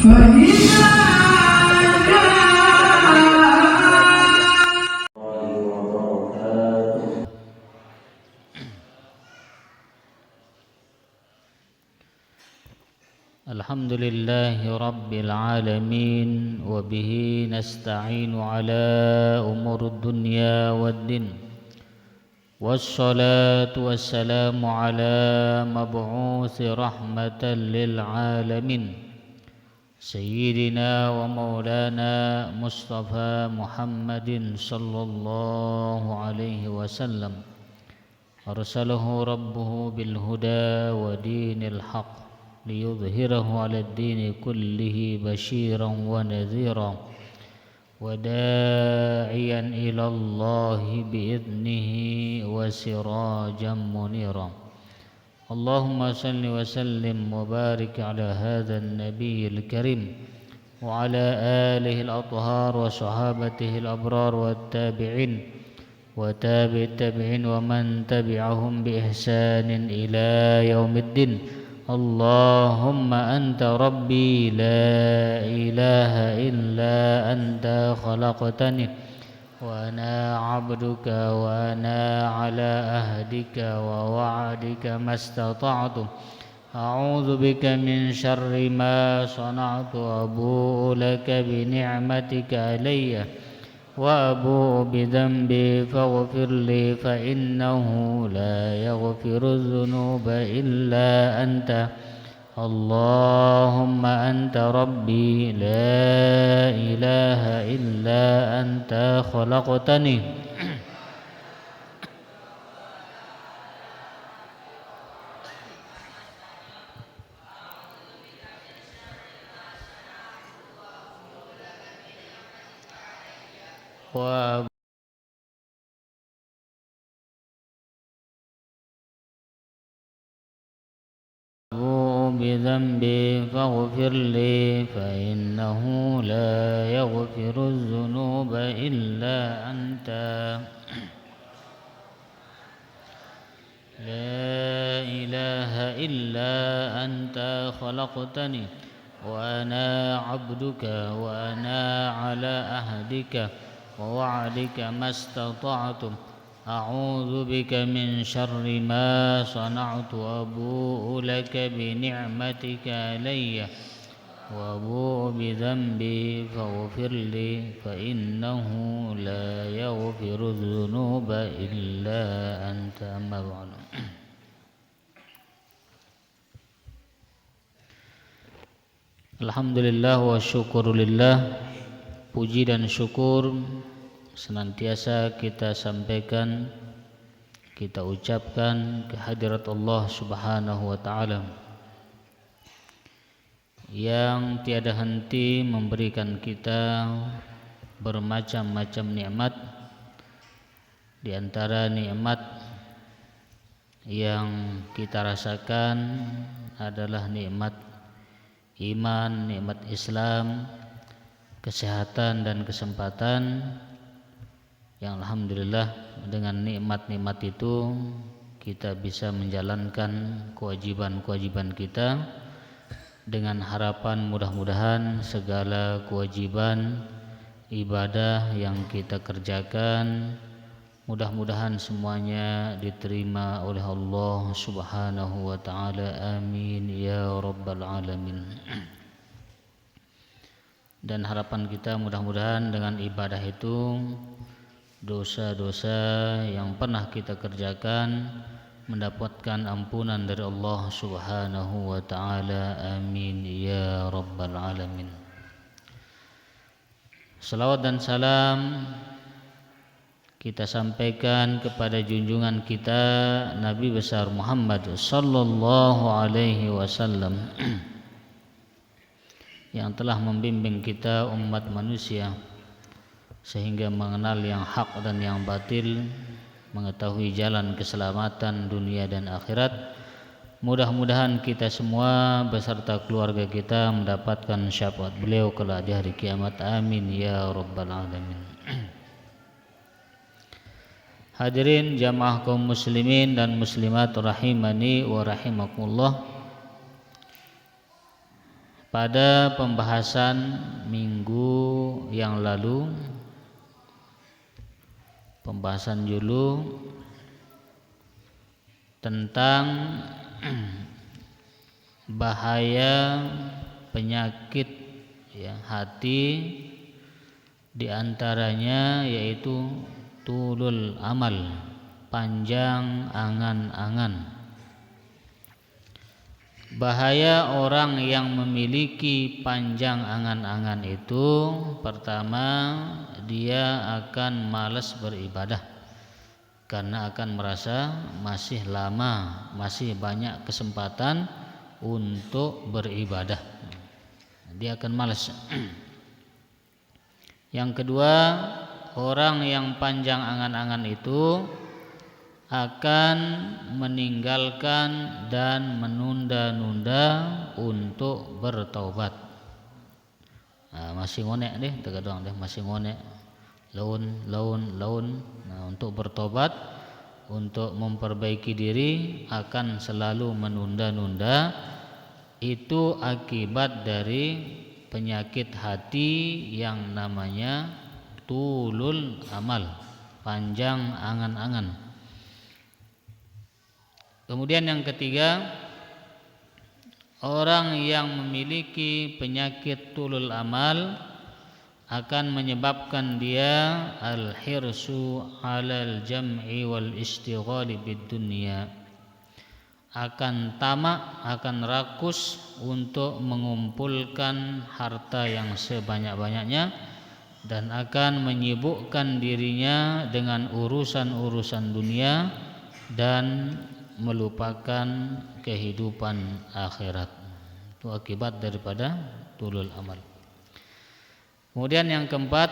Alhamdulillahi Rabbil Alamin. Wa bihi nasta'inu ala umur dunya waddin. Wassalatu wassalamu ala mab'uthi rahmatan lil alamin Sayyidina wa maulana Mustafa Muhammadin sallallahu alaihi wasallam. Arsalahu rabbuhu bil huda wa dinil haqq liyudhhirahu 'ala ad-dini kullihi basyiran wa nadhiran wa da'iyan ila Allahi bi'idnihi wa sirajan munira. Allahumma salli wa sallim wa barik 'ala hadha an-nabiyyil karim wa 'ala alihi al-athhar wa sahabatihi al-abrar wa at-tabi'in wa tabi'it tabi'in wa man tabi'ahum bi ihsanin ila yaumiddin. Allahumma anta rabbi la ilaha illa anta khalaqtani wa ana 'abduka wa ana 'ala ahdika wa wa'dika mastata'tu a'udzu bika min syarri ma sana'tu abu'u laka bi ni'matika alayya wa abu'u bi dhanbi faghfir li fa innahu la yaghfiru dhunuba illa anta. Allahumma anta rabbi la ilaha illa anta khalaqtani wa abu'u bi dhanbi faghfir li fa innahu la yaghfiru dhunuba illa anta. La ilaha illa anta khalaqtani wa ana 'abduka wa ana 'ala ahdika wa wa'dika mastata'tu a'udzu bika min syarri ma sana'tu abu'u laka bi ni'matika alayya wa abu'u bi dhanbi faghfir li fa innahu la yaghfiru dhunuba illa anta. Amma ba'du. Alhamdulillah wa syukurulillah. Puji dan syukur senantiasa kita sampaikan, kita ucapkan kehadirat Allah Subhanahu wa ta'ala yang tiada henti memberikan kita bermacam-macam nikmat. Di antara nikmat yang kita rasakan adalah nikmat iman, nikmat Islam, kesehatan dan kesempatan yang alhamdulillah dengan nikmat-nikmat itu kita bisa menjalankan kewajiban-kewajiban kita dengan harapan mudah-mudahan segala kewajiban ibadah yang kita kerjakan mudah-mudahan semuanya diterima oleh Allah Subhanahu wa ta'ala. Amin ya rabbal alamin. Dan harapan kita mudah-mudahan dengan ibadah itu dosa-dosa yang pernah kita kerjakan mendapatkan ampunan dari Allah Subhanahu wa ta'ala. Amin ya rabbal alamin. Salawat dan salam kita sampaikan kepada junjungan kita Nabi besar Muhammad sallallahu alaihi wasallam yang telah membimbing kita umat manusia sehingga mengenal yang hak dan yang batil, mengetahui jalan keselamatan dunia dan akhirat. Mudah-mudahan kita semua beserta keluarga kita mendapatkan syafaat beliau kelak di hari kiamat. Amin ya rabbal alamin. Hadirin jamaah kaum muslimin dan muslimat rahimani wa rahimakumullah. Pada pembahasan minggu yang lalu, pembahasan dulu tentang bahaya penyakit ya, hati, diantaranya yaitu tulul amal, panjang angan-angan. Bahaya orang yang memiliki panjang angan-angan itu, pertama, dia akan malas beribadah karena akan merasa masih lama, masih banyak kesempatan untuk beribadah. Dia akan malas. Yang kedua, orang yang panjang angan-angan itu akan meninggalkan dan menunda-nunda untuk bertaubat. Masih ngonek deh, terkadang deh masih ngonek, laun. Untuk bertobat, untuk memperbaiki diri akan selalu menunda-nunda. Itu akibat dari penyakit hati yang namanya tulul amal, panjang angan-angan. Kemudian yang ketiga, orang yang memiliki penyakit tulul amal akan menyebabkan dia al-hirsu 'alal jam'i wal istighali bid dunya, akan tamak, akan rakus untuk mengumpulkan harta yang sebanyak-banyaknya dan akan menyibukkan dirinya dengan urusan-urusan dunia dan melupakan kehidupan akhirat. Itu akibat daripada tulul amal. Kemudian yang keempat,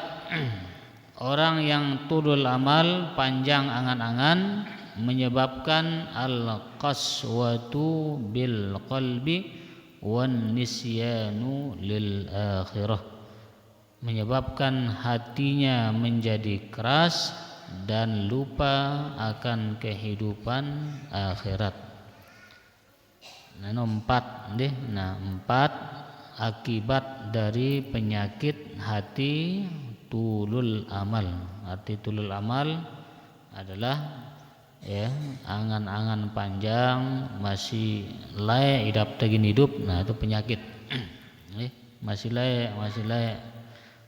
orang yang tulul amal, panjang angan-angan, menyebabkan al-qaswatu bil qalbi wan nisyanu lil akhirah, menyebabkan hatinya menjadi keras dan lupa akan kehidupan akhirat. Empat akibat dari penyakit hati tulul amal. Arti tulul amal adalah ya, angan-angan panjang, masih layak hidup. Itu penyakit. Masih layak.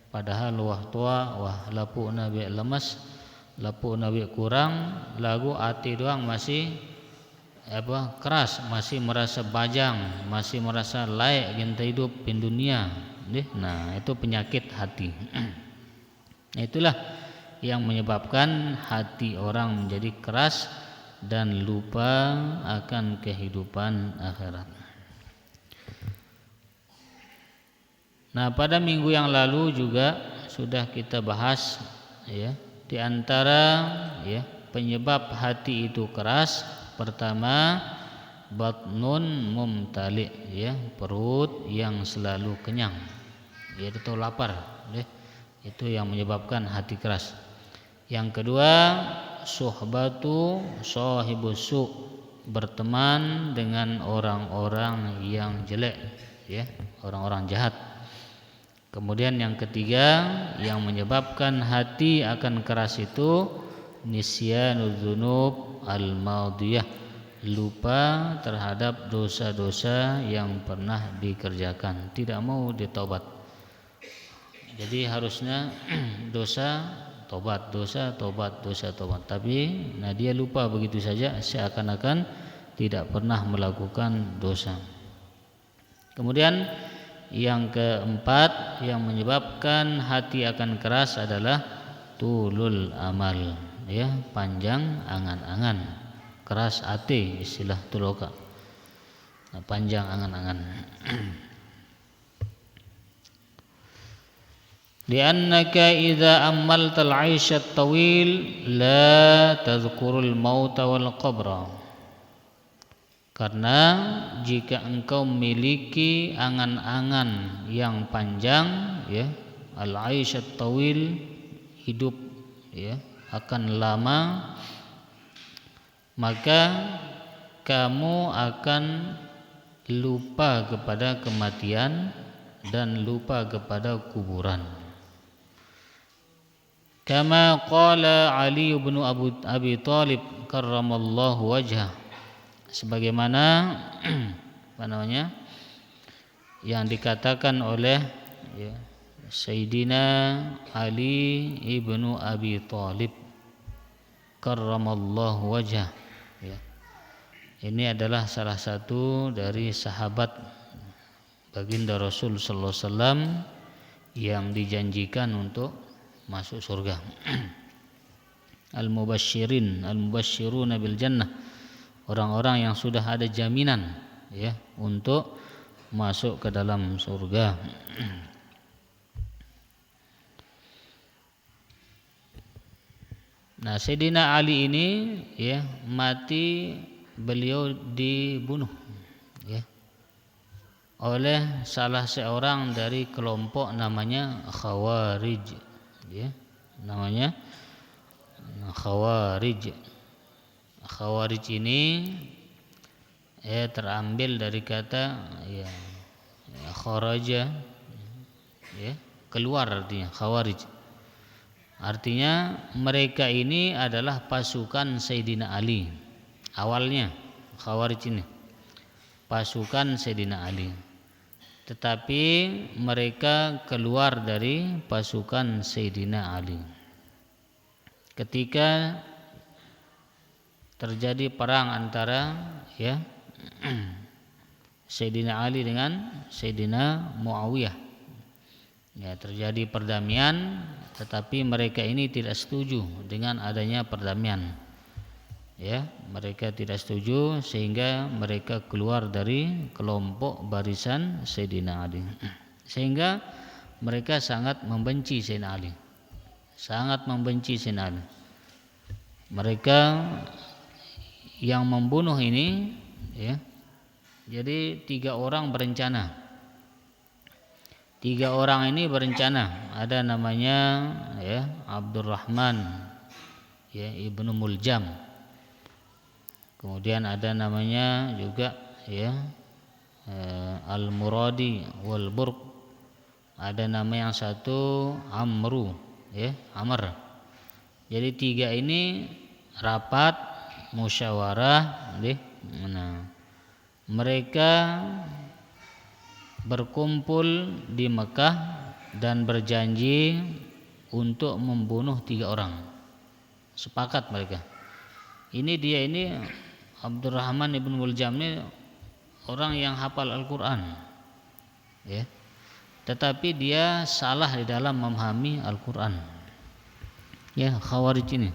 Padahal wah tua, wah lapuk nabi lemas, lapuk nabi kurang, lagu hati doang masih keras, masih merasa bajang, masih merasa layak kita hidup di dunia. Itu penyakit hati. Itulah yang menyebabkan hati orang menjadi keras dan lupa akan kehidupan akhirat. Pada minggu yang lalu juga sudah kita bahas ya, di antara ya, penyebab hati itu keras, pertama batnun mumtali, ya, perut yang selalu kenyang, yaitu lapar, ya. Itu yang menyebabkan hati keras. Yang kedua, suhbatu sahibus su, berteman dengan orang-orang yang jelek, ya, orang-orang jahat. Kemudian yang ketiga yang menyebabkan hati akan keras itu nisyanuz dzunub al-madiyah, lupa terhadap dosa-dosa yang pernah dikerjakan, tidak mau ditaubat. Jadi harusnya dosa tobat, tapi dia lupa begitu saja, seakan-akan tidak pernah melakukan dosa. Kemudian yang keempat yang menyebabkan hati akan keras adalah tulul amal, ya, panjang angan-angan, keras hati, istilah tuloka, panjang angan-angan. Li'annaka idza ammaltal 'aisha at-tawil la tadhkurul mauta wal qabra. Karena jika engkau memiliki angan-angan yang panjang, ya, al-'aisha at-tawil, hidup, ya, akan lama, maka kamu akan lupa kepada kematian dan lupa kepada kuburan. Kama qala Ali bin Abi Thalib karramallahu wajhah, sebagaimana apa namanya yang dikatakan oleh ya, Sayyidina Ali ibnu Abi Thalib karramallahu wajhah ya. Ini adalah salah satu dari sahabat baginda Rasul sallallahu alaihi wasallam yang dijanjikan untuk masuk surga. Al-mubashshiruna bil jannah, orang-orang yang sudah ada jaminan ya untuk masuk ke dalam surga. Nah, Sayyidina Ali ini ya mati, beliau dibunuh ya oleh salah seorang dari kelompok namanya Khawarij ya, namanya Khawarij. Khawarij ini ya terambil dari kata ya kharaja ya, keluar, artinya Khawarij. Artinya mereka ini adalah pasukan Sayyidina Ali. Awalnya Khawarij ini pasukan Sayyidina Ali, tetapi mereka keluar dari pasukan Sayyidina Ali ketika terjadi perang antara ya Sayyidina Ali dengan Sayyidina Muawiyah. Ya, terjadi perdamaian, tetapi mereka ini tidak setuju dengan adanya perdamaian. Ya, mereka tidak setuju sehingga mereka keluar dari kelompok barisan Sayyidina Ali. Sehingga mereka sangat membenci Sayyidina Ali. Sangat membenci Sayyidina Ali. Mereka yang membunuh ini ya. Jadi 3 orang berencana. 3 orang ini berencana. Ada namanya ya Abdurrahman ya Ibnu Muljam. Kemudian ada namanya juga ya Al-Muradi wal Burq. Ada nama yang satu Amru ya, Amr. Jadi 3 ini rapat musyawarah nah, mereka berkumpul di Mekah dan berjanji untuk membunuh 3 orang. Sepakat mereka. Ini Abdurrahman ibn Muljam ini orang yang hafal Al-Quran ya, tetapi dia salah di dalam memahami Al-Quran ya. Khawarij ini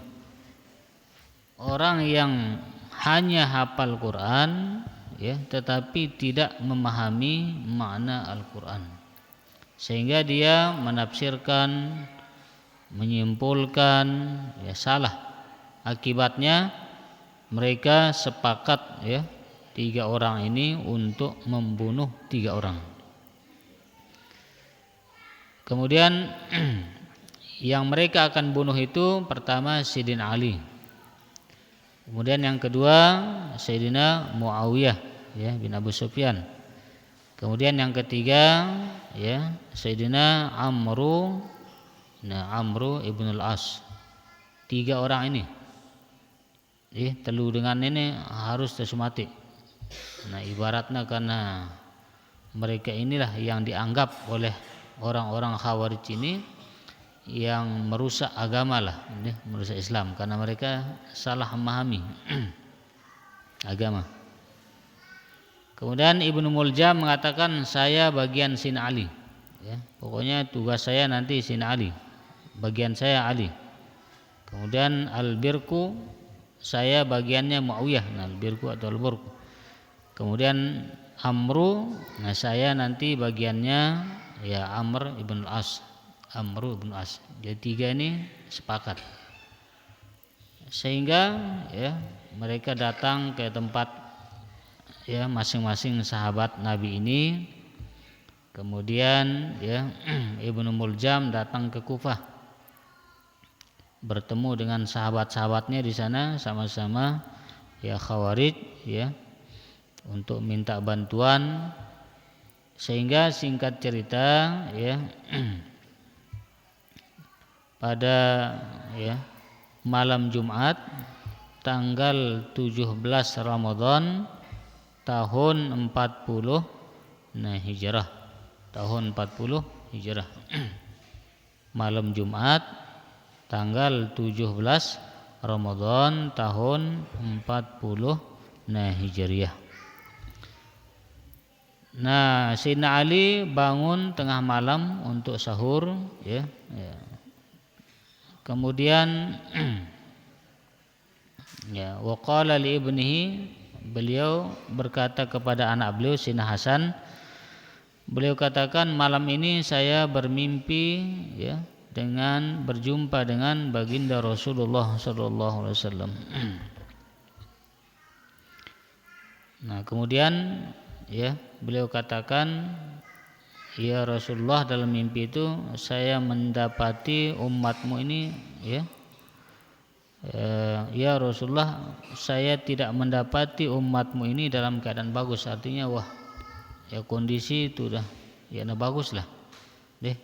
orang yang hanya hafal Quran ya, tetapi tidak memahami makna Al-Quran, sehingga dia menafsirkan, menyimpulkan ya salah. Akibatnya mereka sepakat ya 3 orang ini untuk membunuh 3 orang. Kemudian yang mereka akan bunuh itu pertama Sayyidina Ali. Kemudian yang kedua Sayyidina Muawiyah ya bin Abu Sufyan. Kemudian yang ketiga ya Sayyidina Amru ibn al-As. 3 orang ini telu dengan ini harus mati. Nah, ibaratnya karena mereka inilah yang dianggap oleh orang-orang Khawarij ini yang merusak agama lah, merusak Islam, karena mereka salah memahami agama. Kemudian Ibnu Muljam mengatakan, saya bagian Sayyidina Ali ya, pokoknya tugas saya nanti Sayyidina Ali, bagian saya Ali. Kemudian Al-Birku, saya bagiannya Muawiyah, nah Al-Birku atau Al-Burq. Kemudian Amru, nah saya nanti bagiannya ya Amr ibn al-As, Amru ibn al-As. Jadi 3 ini sepakat, sehingga ya mereka datang ke tempat ya masing-masing sahabat Nabi ini. Kemudian ya Ibnu Muljam datang ke Kufah, bertemu dengan sahabat-sahabatnya di sana, sama-sama ya Khawarij ya, untuk minta bantuan. Sehingga singkat cerita ya pada ya malam Jumat tanggal 17 Ramadan tahun 40 Hijrah, tahun 40 Hijrah. Malam Jumat tanggal 17 Ramadan tahun 40 Hijriah. Nah, Sayyidina Ali bangun tengah malam untuk sahur ya. Kemudian ya, waqala li ibnihi, beliau berkata kepada anak beliau Sayyidina Hasan, beliau katakan, malam ini saya bermimpi ya dengan berjumpa dengan baginda Rasulullah sallallahu alaihi wasallam. Nah, kemudian ya beliau katakan, ya Rasulullah, dalam mimpi itu saya mendapati umatmu ini ya Rasulullah, saya tidak mendapati umatmu ini dalam keadaan bagus. Artinya wah ya kondisi itu dah ya na bagus lah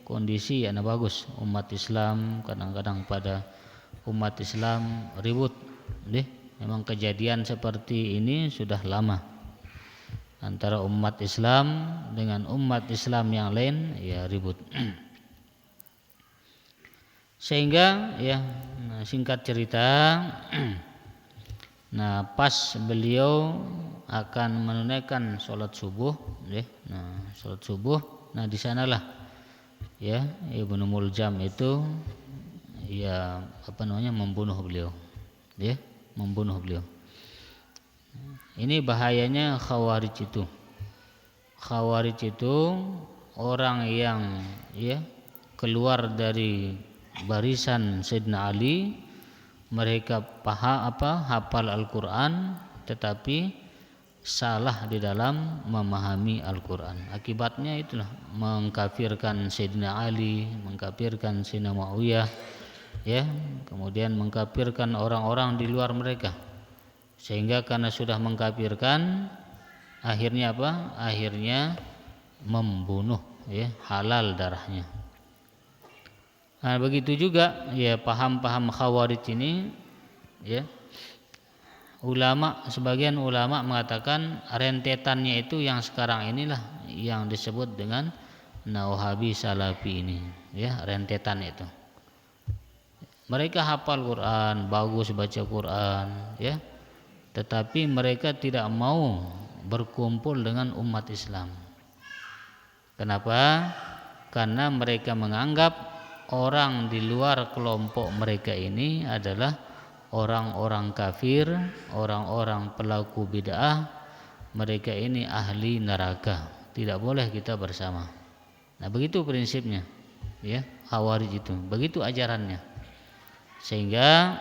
kondisi ya na bagus. Umat Islam kadang-kadang pada umat Islam ribut memang kejadian seperti ini sudah lama. Antara umat Islam dengan umat Islam yang lain ya ribut. Sehingga ya singkat cerita nah pas beliau akan menunaikan sholat subuh sholat subuh, nah di sanalah ya Ibnu Muljam itu ya membunuh beliau membunuh beliau. Ini bahayanya Khawarij itu. Khawarij itu orang yang ya keluar dari barisan Sayyidina Ali. Mereka hafal Al-Quran tetapi salah di dalam memahami Al-Quran. Akibatnya itulah mengkafirkan Sayyidina Ali, mengkafirkan Sayyidina Muawiyah ya, kemudian mengkafirkan orang-orang di luar mereka. Sehingga karena sudah mengkafirkan, akhirnya apa? Akhirnya membunuh ya, halal darahnya. Nah, begitu juga ya paham-paham Khawarij ini ya. Sebagian ulama mengatakan rentetannya itu yang sekarang inilah yang disebut dengan Wahabi Salafi ini ya, rentetan itu. Mereka hafal Quran, bagus baca Quran ya, tetapi mereka tidak mau berkumpul dengan umat Islam. Kenapa? Karena mereka menganggap orang di luar kelompok mereka ini adalah orang-orang kafir, orang-orang pelaku bid'ah. Mereka ini ahli neraka, tidak boleh kita bersama. Nah, begitu prinsipnya ya, Khawarij itu, begitu ajarannya. Sehingga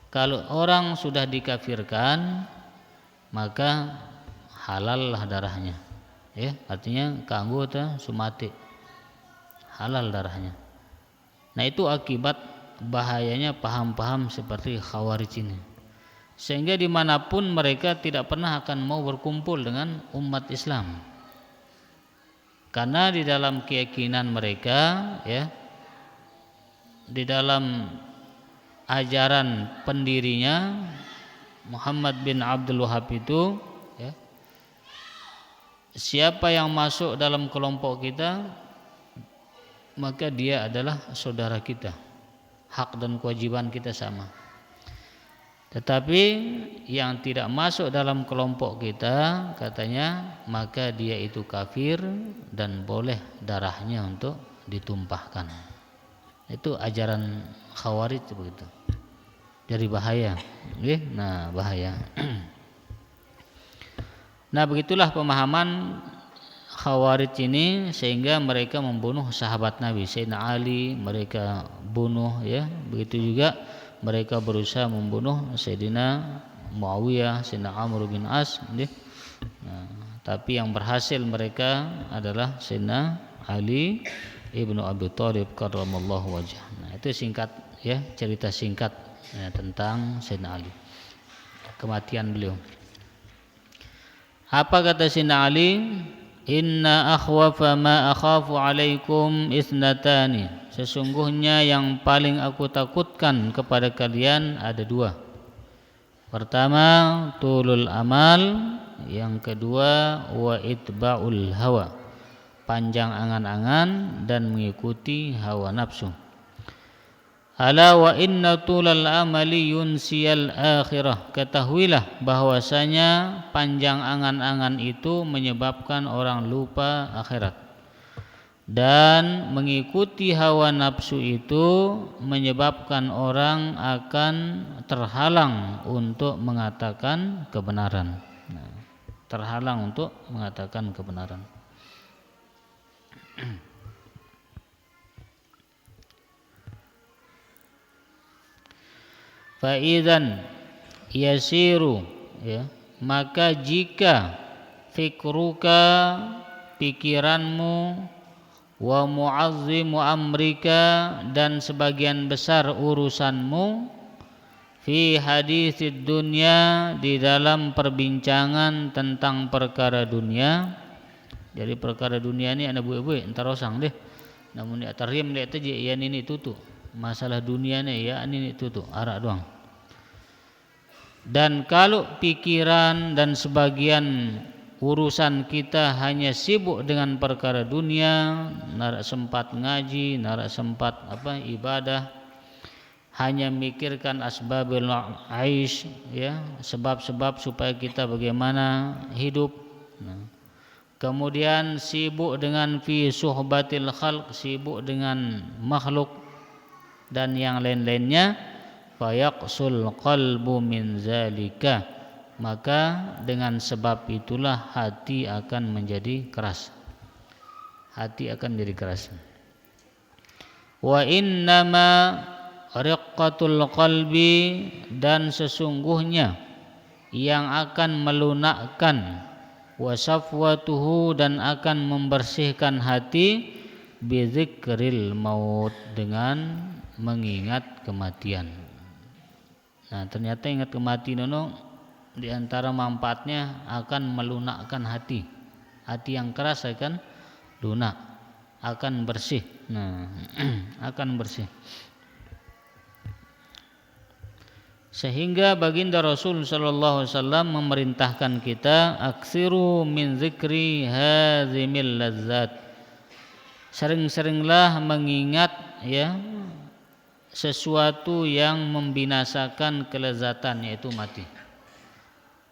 kalau orang sudah dikafirkan maka halal lah darahnya ya, artinya kanggo ta sumati, halal darahnya. Nah, itu akibat bahayanya paham-paham seperti Khawarij ini. Sehingga dimanapun mereka tidak pernah akan mau berkumpul dengan umat Islam, karena di dalam keyakinan mereka ya, di dalam ajaran pendirinya Muhammad bin Abdul Wahab itu ya, siapa yang masuk dalam kelompok kita maka dia adalah saudara kita, hak dan kewajiban kita sama. Tetapi yang tidak masuk dalam kelompok kita, katanya, maka dia itu kafir dan boleh darahnya untuk ditumpahkan. Itu ajaran Khawarij begitu. Jadi bahaya. Nah, bahaya. Nah, begitulah pemahaman Khawarij ini, sehingga mereka membunuh sahabat Nabi Sayyidina Ali, mereka bunuh ya. Begitu juga mereka berusaha membunuh Sayyidina Muawiyah, Sayyidina Amr bin As. Nah, tapi yang berhasil mereka adalah Sayyidina Ali ibnu Abi Thalib karramallahu wajhah. Nah, itu singkat ya, cerita singkat ya, tentang Sayyidina Ali, kematian beliau. Apa kata Sayyidina Ali? Inna akhwafa ma akhafu alaikum isnatani. Sesungguhnya yang paling aku takutkan kepada kalian ada dua. Pertama, tulul amal. Yang kedua, wa itba'ul hawa. Panjang angan-angan dan mengikuti hawa nafsu. Ala wa inna tulal amali yunsiyal akhirah. Ketahuilah bahwasanya panjang angan-angan itu menyebabkan orang lupa akhirat. Dan mengikuti hawa nafsu itu menyebabkan orang akan terhalang untuk mengatakan kebenaran. Terhalang untuk mengatakan kebenaran. Fa'idzan yasiru, ya, maka jika fikruka, pikiranmu, wa mu'azzimu amrika, dan sebagian besar urusanmu, fi haditsid dunya, di dalam perbincangan tentang perkara dunia. Jadi perkara dunia ini anak buih-buih entar osang deh. Namun di atarim lihat aja ya ini tutu. Masalah dunia nih ya ini tutu arak doang. Dan kalau pikiran dan sebagian urusan kita hanya sibuk dengan perkara dunia, narak sempat ngaji, narak sempat ibadah, hanya mikirkan asbabul aish, ya, sebab-sebab supaya kita bagaimana hidup. Kemudian sibuk dengan fi suhbatil khalq, sibuk dengan makhluk dan yang lain-lainnya, fayaqsul qalbu min zalika, maka dengan sebab itulah hati akan menjadi keras. Hati akan menjadi keras. Wa innama riqqatul qalbi, dan sesungguhnya yang akan melunakkan, wa safwatuhu, dan akan membersihkan hati, bidzikril maut, dengan mengingat kematian. Nah, ternyata ingat kematian itu di antara manfaatnya akan melunakkan hati. Hati yang keras akan lunak, akan bersih. Nah, akan bersih. Sehingga baginda Rasul sallallahu alaihi wasallam memerintahkan kita, aksiru min zikri hazimil lazzat. Sering-seringlah mengingat, ya, sesuatu yang membinasakan kelezatan, yaitu mati.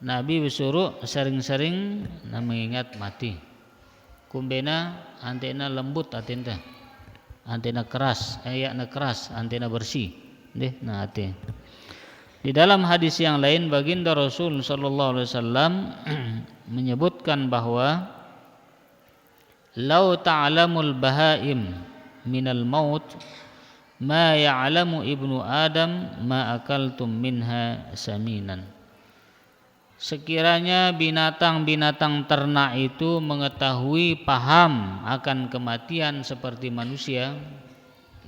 Nabi bersuruh sering-sering mengingat mati. Kumbena antena lembut atenta. Antena keras, ayakna keras, antena bersih. Deh, nah hati. Di dalam hadis yang lain baginda Rasul sallallahu alaihi wasallam menyebutkan bahwa lau ta'lamul bahaim minal maut ma ya'lamu ibnu adam ma akaltum minha saminan. Sekiranya binatang-binatang ternak itu mengetahui, paham akan kematian seperti manusia,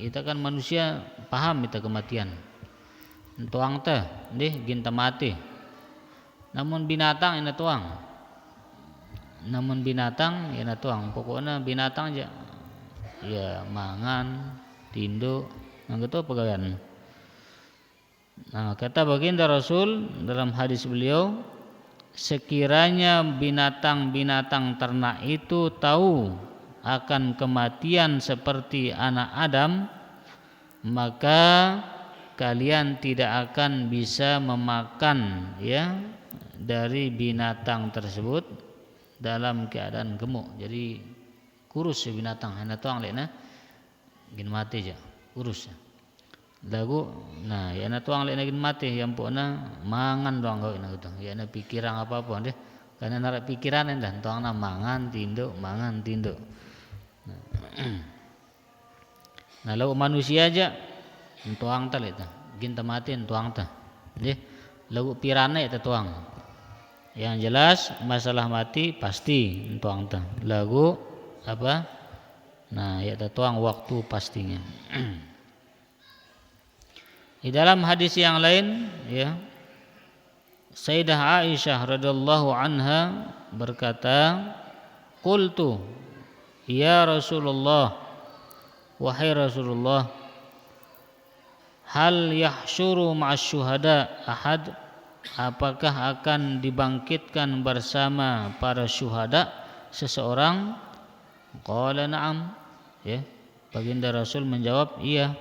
kita kan manusia paham kita kematian. Tuang teh, deh ginta mati. Namun binatang ina tuang. Namun binatang ina tuang. Pokoknya binatang aja, ya mangan, tinduk, nggak tahu pegawaian. Nah, kata baginda Rasul dalam hadis beliau, sekiranya binatang-binatang ternak itu tahu akan kematian seperti anak Adam, maka kalian tidak akan bisa memakan, ya, dari binatang tersebut dalam keadaan gemuk. Jadi kurus ya binatang, hanya tuang lekna gin mati aja, kurus. Lagu, nah ya na tuang lekna gin mati, yang pokoknya mangan doang kau ina gitu. Ya na pikiran apa deh, karena narak pikiran dah tuang na mangan tinduk. Nah lagu manusia aja tuang tal itu, ginta matiin tuang ta, deh, lagu pirana itu tuang. Yang jelas masalah mati pasti tuang ta. Lagu apa? Nah, ya tuang waktu pastinya. Di dalam hadis yang lain, ya, Sayyidah Aisyah radhiyallahu anha berkata, qultu ya Rasulullah, wahai Rasulullah, hal yahsyuru ma'as syuhada ahad, apakah akan dibangkitkan bersama para syuhada seseorang? Qala na'am, ya, baginda Rasul menjawab iya.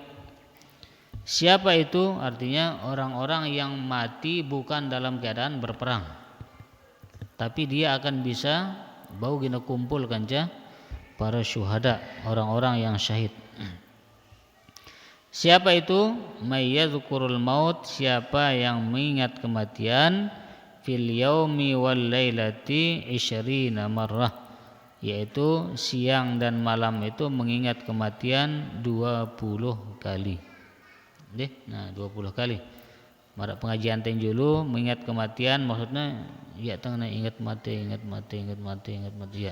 Siapa itu? Artinya orang-orang yang mati bukan dalam keadaan berperang, tapi dia akan bisa bau gina kumpul kanca para syuhada, orang-orang yang syahid. Siapa itu? May yadhkurul maut, siapa yang mengingat kematian, fil yaumi wal lailati 20 marrah, yaitu siang dan malam itu mengingat kematian 20 kali. Nah 20 kali. Pada pengajian tenjulu mengingat kematian maksudnya ya tengah ingat mati ya.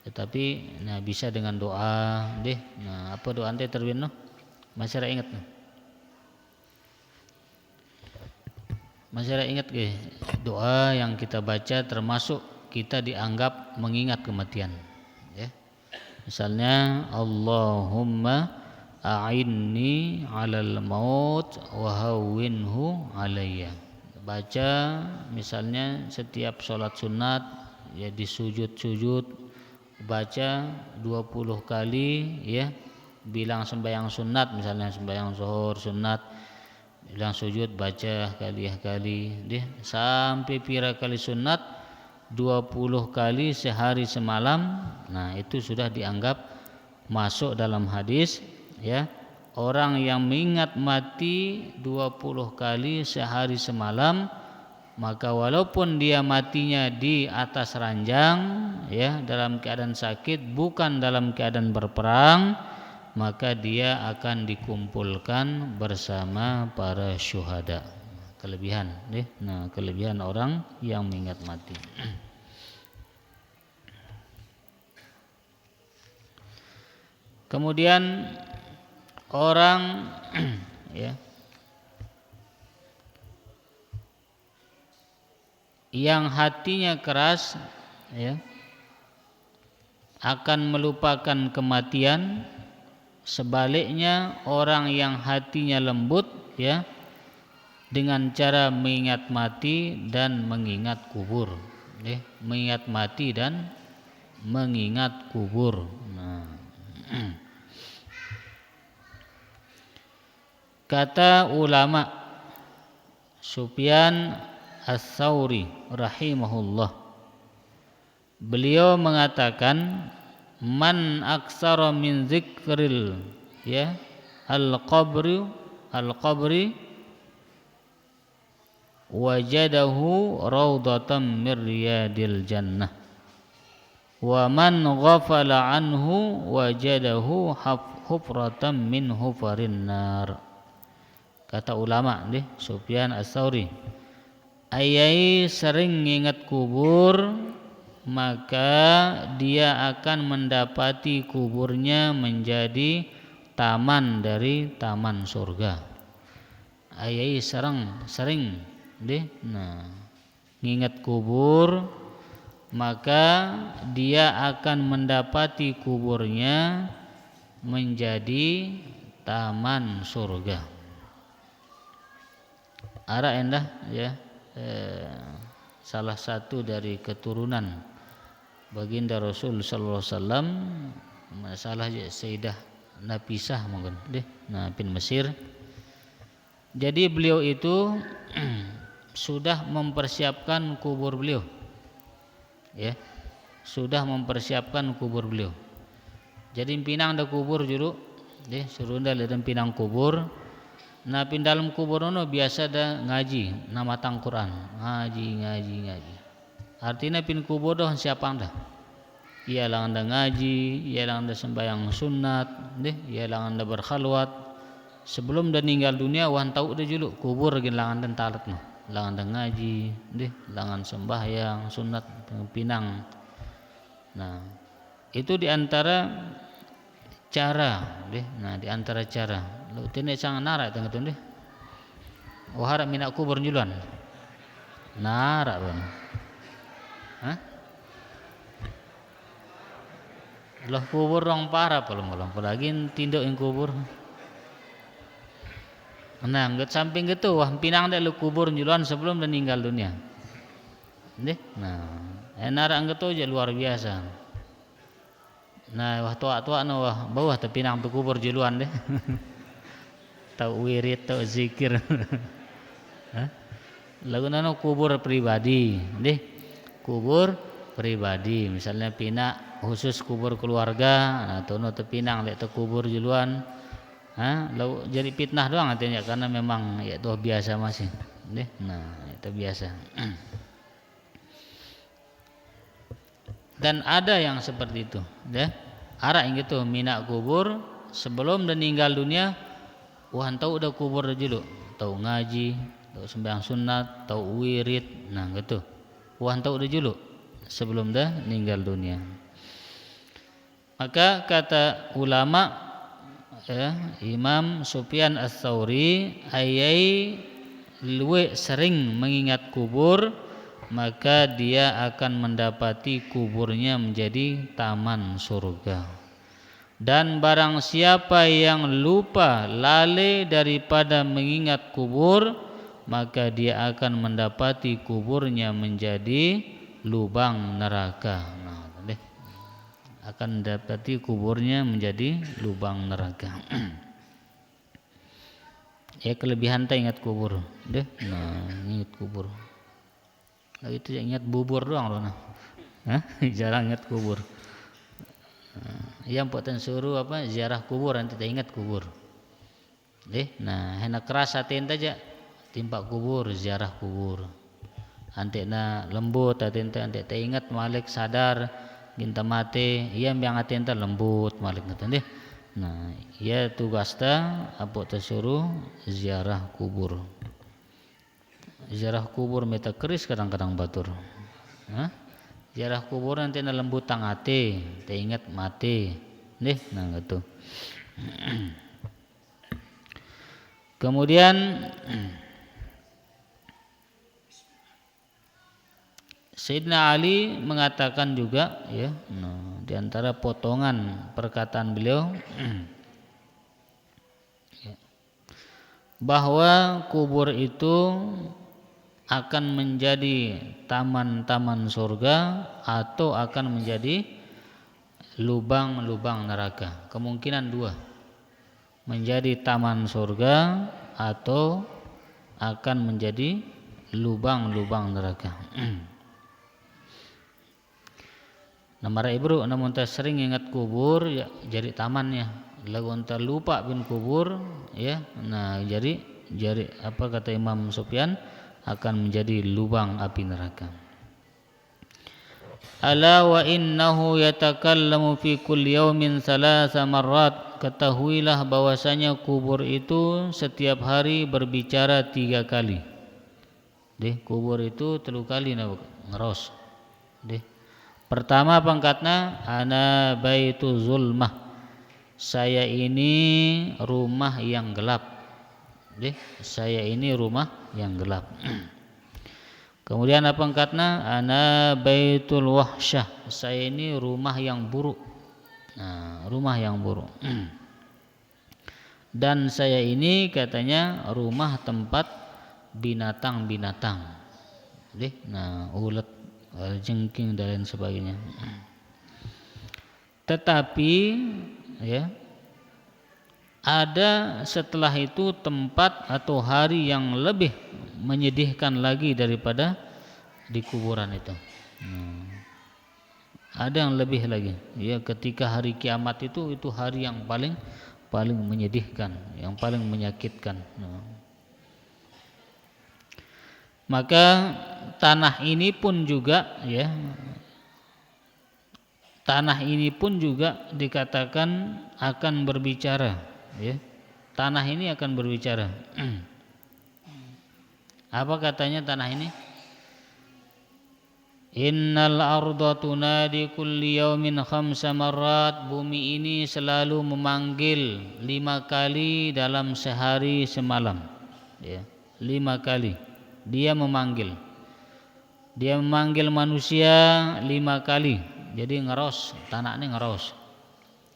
Tetapi nah bisa dengan doa deh. Nah apa doa ante terbit no? Masyarakat ingat no? Masyarakat ingat ke doa yang kita baca termasuk kita dianggap mengingat kematian ya. Misalnya Allahumma a'inni 'alal maut wa hawwinhu 'alayya. Baca misalnya setiap sholat sunat ya di sujud-sujud baca 20 kali ya. Bilang sembahyang sunat misalnya sembahyang zuhur sunat, bilang sujud baca kali deh sampai pira kali sunat 20 kali sehari semalam. Nah itu sudah dianggap masuk dalam hadis ya, orang yang mengingat mati 20 kali sehari semalam, maka walaupun dia matinya di atas ranjang ya dalam keadaan sakit bukan dalam keadaan berperang, maka dia akan dikumpulkan bersama para syuhada. Kelebihan deh. Nah, kelebihan orang yang mengingat mati. Kemudian orang ya yang hatinya keras ya akan melupakan kematian. Sebaliknya orang yang hatinya lembut ya dengan cara mengingat mati dan mengingat kubur ya, mengingat mati dan mengingat kubur. Nah. Kata ulama Sufyan Ats-Tsauri rahimahullah, beliau mengatakan man aksara min zikril ya al-qabri wajadahu raudatan min riyadil jannah wa man ghafala anhu wajadahu hufratan min hufarin nar. Kata ulama deh Sufyan Ats-Tsauri, ayai sering ingat kubur maka dia akan mendapati kuburnya menjadi taman dari taman surga. Ayai sering deh. Nah, ngingat kubur maka dia akan mendapati kuburnya menjadi taman surga. Ara endah ya. Salah satu dari keturunan baginda Rasul sallallahu alaihi wasallam, masalah Sayyidah Nafisah mungkin deh, nah bin Mesir. Jadi beliau itu sudah mempersiapkan kubur beliau. Ya. Sudah mempersiapkan kubur beliau. Jadi pinang ada kubur juru, deh suruh nda ada pinang kubur. Nah pin dalam kubur ono biasa ada ngaji, nama tang Quran, ngaji. Artinya pin kubur doh siapa anda? Ia lang anda ngaji, ia lang anda sembahyang sunat, deh, ia lang anda berkhalwat. Sebelum dah meninggal dunia, wan tahu dah julu kubur gin lang anda talat no, lang anda ngaji, deh, langan sembahyang sunat pinang. Nah itu diantara cara, deh, nah diantara cara. Lu tene sang nara tengah tu deh. Oh harap mina kubur juluan. Nara bang. Hah? Lah kubur orang parah apalagi tinduk yang kubur. Nah, nggak samping gitu, wah pinang deh lu kubur juluan sebelum dia meninggal dunia. Deh, nah, enak gitu aja luar biasa. Nah, wah tua no wah bawah tapi pinang tu kubur juluan deh. Tahu wirid, tahu zikir. Lagu nano kubur pribadi, deh, kubur pribadi. Misalnya pina khusus kubur keluarga, atau no pinang lek kubur juluan. Lalu jadi fitnah doang artinya karena memang ya itu biasa masih, deh. Nah itu biasa. Dan ada yang seperti itu, deh. Arah yang gitu mina kubur sebelum dan meninggal dunia, wah tahu udah kubur dulu, tahu ngaji, tahu sembahyang sunat, tahu wirid, nah gitu. Wah tahu udah dulu sebelum dah meninggal dunia. Maka kata ulama ya, Imam Sufyan Ats-Tsauri ayai luwe sering mengingat kubur, maka dia akan mendapati kuburnya menjadi taman surga. Dan barang siapa yang lupa lalai daripada mengingat kubur, maka dia akan mendapati kuburnya menjadi lubang neraka. Nah, deh. Akan mendapati kuburnya menjadi lubang neraka. Ya kelebihan tak ingat kubur, deh. Nah, ingat kubur. Lalu itu ingat bubur doang loh, nah. Jarang ingat kubur. Yang poten suruh apa ziarah kubur nanti tak ingat kubur. Deh, nah hendak kerasa tenta aja timpak kubur, ziarah kubur. Ante na lembut atenta ante tak ingat malik sadar ginta mate, ia yang atenta lembut malik ngeten deh. Nah, ia tugas ta apa tersuruh ziarah kubur. Ziarah kubur meta keris kadang-kadang batur. Ziarah kubur nanti na lembut tang ate, tak ingat mate. Deh, nah gitu. Kemudian Sayyidina Ali mengatakan juga ya, nah, di antara potongan perkataan beliau bahwa kubur itu akan menjadi taman-taman surga atau akan menjadi lubang-lubang neraka. Kemungkinan dua, menjadi taman surga atau akan menjadi lubang-lubang neraka. Namara ibru namun tak sering ingat kubur ya, jadi tamannya. Lagu tak lupa bin kubur ya. Nah, jadi apa kata Imam Sufyan akan menjadi lubang api neraka. Ala wa innahu yatakallamu fi kulli yawmin salasa marrat. Ketahuilah bahwasanya kubur itu setiap hari berbicara 3 kali. Deh, kubur itu 3 kali ngeros. Deh. Pertama pangkatna ana baitu zulmah. Saya ini rumah yang gelap. Deh, saya ini rumah yang gelap. Kemudian apa pangkatna ana baitul wahsyah. Saya ini rumah yang buruk. Nah, rumah yang buruk. Dan saya ini katanya rumah tempat binatang-binatang. Deh, nah ulet, jengking dan lain sebagainya. Tetapi ya ada setelah itu tempat atau hari yang lebih menyedihkan lagi daripada di kuburan itu. Ada yang lebih lagi ya, ketika hari kiamat itu hari yang paling menyedihkan, yang paling menyakitkan. Maka tanah ini pun juga ya, tanah ini pun juga dikatakan akan berbicara ya. Tanah ini akan berbicara. Apa katanya tanah ini? Innal arda tunadi kulli yaumin 5 marrat. Bumi ini selalu memanggil 5 kali dalam sehari semalam ya, 5 kali dia memanggil manusia 5 kali. Jadi ngeros, tanah ini ngeros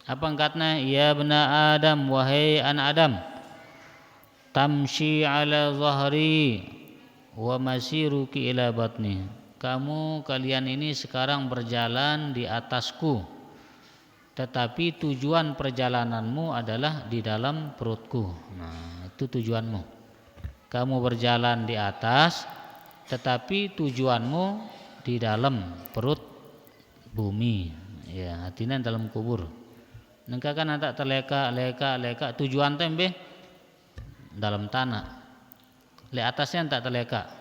Apa angkatnya? Ya bena Adam, wahai anak Adam, tamshi ala zahri wa masiruki ila batni. Kalian ini sekarang berjalan di atasku, tetapi tujuan perjalananmu adalah di dalam perutku. Nah, itu tujuanmu. Kamu berjalan di atas, tetapi tujuanmu di dalam perut bumi. Ya, artinya dalam kubur. Nengka kan tak terleka tujuan tembe dalam tanah. Le atasnya tak terleka.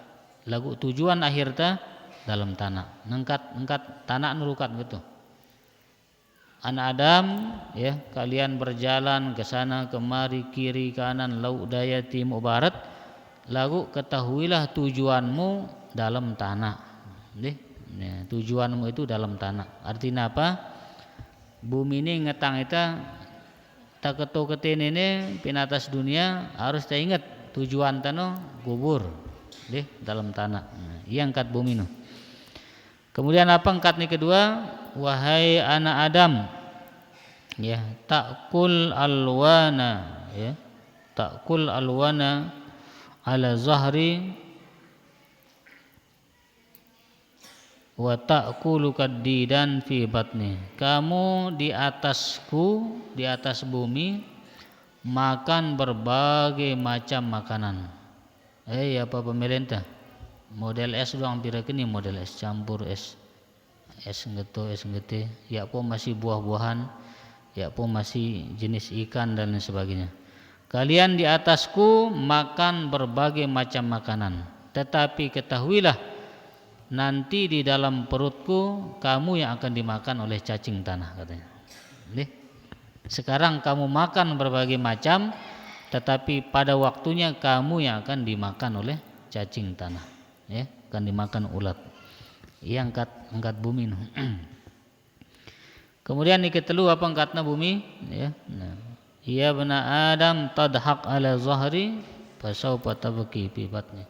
Lagu tujuan akhir ta dalam tanah. Nengkat tanah nurukat gitu. Anak Adam, ya, kalian berjalan ke sana kemari, kiri kanan, laut daya timur barat. Lalu ketahuilah tujuanmu dalam tanah. Ya, tujuanmu itu dalam tanah. Artinya apa? Bumi ini ngetang kita tak ketin ini pinatas dunia harus kita ingat tujuan tanah kubur, dalam tanah. Iya angkat bumi nu. Kemudian apa angkat nih kedua? Wahai anak Adam, ya, ta'kul alwana, ya, ta'kul alwana ala zahri wa ta'kulu kaddidan fi batni. Kamu di atasku, di atas bumi, makan berbagai macam makanan. Apa pemerintah? Model es doang pirakeun nih, model es campur, es ngeto, es ngete, ya pun masih buah-buahan, ya pun masih jenis ikan dan lain sebagainya. Kalian di atasku makan berbagai macam makanan, tetapi ketahuilah nanti di dalam perutku kamu yang akan dimakan oleh cacing tanah, katanya. Sekarang kamu makan berbagai macam, tetapi pada waktunya kamu yang akan dimakan oleh cacing tanah, ya, akan dimakan ulat. Iya angkat bumi. Kemudian yang ketelu apa angkatna bumi? Ya. Nah, ya bena Adam tadhaq ala zahri fasawfa tabki fi batni.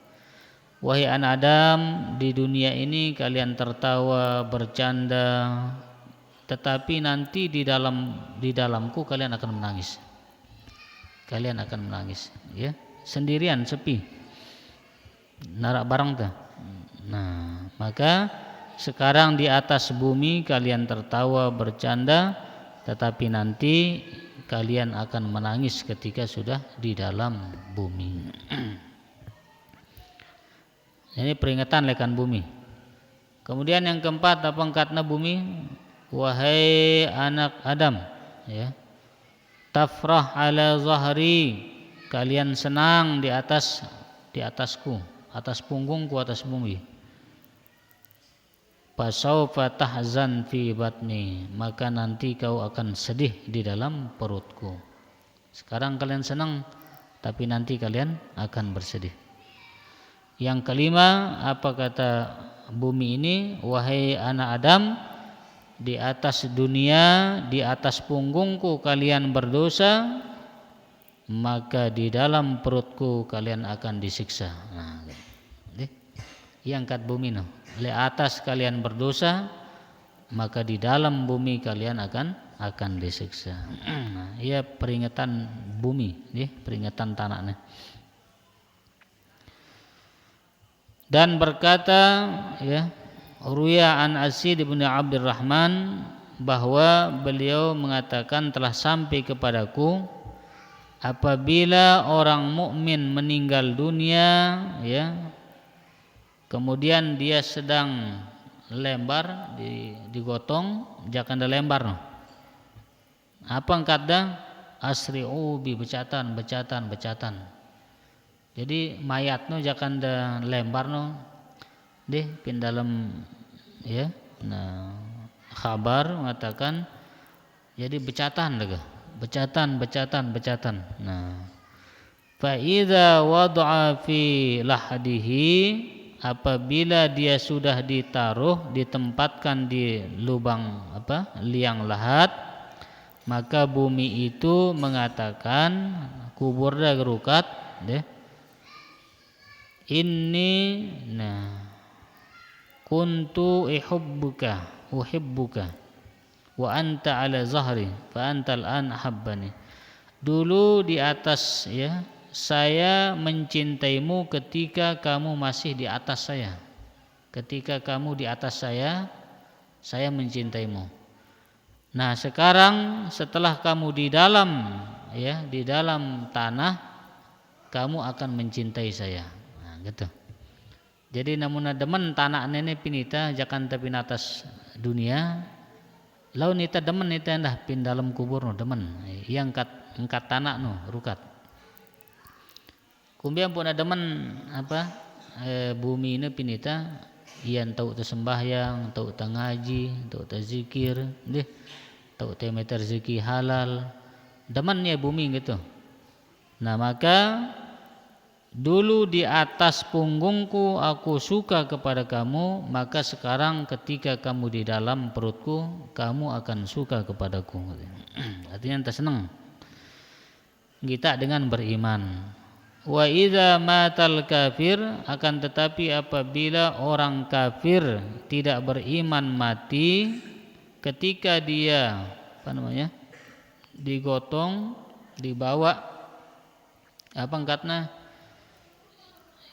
Wahai anak Adam, di dunia ini kalian tertawa, bercanda, tetapi nanti di dalamku kalian akan menangis. Kalian akan menangis, ya, sendirian, sepi. Narak barang tuh. Nah, maka sekarang di atas bumi kalian tertawa, bercanda, tetapi nanti kalian akan menangis ketika sudah di dalam bumi. Ini peringatan lekan bumi. Kemudian yang keempat apa angkatna bumi? Wahai anak Adam, ya, tafrah ala zahri, kalian senang di atasku, atas punggungku, atas bumi. Fasaufa tahzan fi batni, maka nanti kau akan sedih di dalam perutku. Sekarang kalian senang, tapi nanti kalian akan bersedih. Yang kelima, apa kata bumi ini? Wahai anak Adam, di atas dunia, di atas punggungku kalian berdosa, maka di dalam perutku kalian akan disiksa. Nah, yang angkat bumi no. Di atas kalian berdosa, maka di dalam bumi kalian akan disiksa. Nah, ia peringatan bumi, peringatan tanahnya. Dan berkata, ya, Ruya an Asid bin Abdurrahman, bahwa beliau mengatakan telah sampai kepadaku apabila orang mukmin meninggal dunia, ya, kemudian dia sedang lembar digotong, jangan ada lembar no. Apa angkatnya? Asri'u bi becatan. Jadi mayat no jangan ada lembar no. Pin dalam, ya. Nah, khabar mengatakan jadi becatan lega. Becatan. Nah, fa idza wada'a fi lahdihi, apabila dia sudah ditempatkan di lubang liang lahat, maka bumi itu mengatakan, kubur dah gerukat, inni, nah, kuntu uhibbuka, wa anta ala zahri fa antal an ahabbani. Dulu di atas, ya, saya mencintaimu ketika kamu masih di atas saya. Ketika kamu di atas saya mencintaimu. Nah, sekarang setelah kamu di dalam, ya, di dalam tanah, kamu akan mencintai saya. Nah, gitu. Jadi namun demen tanah nenek pinita jakanta pinatas dunia, lau nita demen nita dah pin dalam kubur no demen. Yang angkat tanah no rukat. Kumbian pun ada demen bumi ini pinita, iyan tahu tersembahyang, tahu ngaji, tahu zikir, deh, tahu meter rezeki halal, demennya bumi gitu. Nah, maka dulu di atas punggungku aku suka kepada kamu, maka sekarang ketika kamu di dalam perutku, kamu akan suka kepadaku. Artinya entah senang kita dengan beriman. Wa idza matal kafir, akan tetapi apabila orang kafir tidak beriman mati, ketika dia digotong, dibawa angkatna,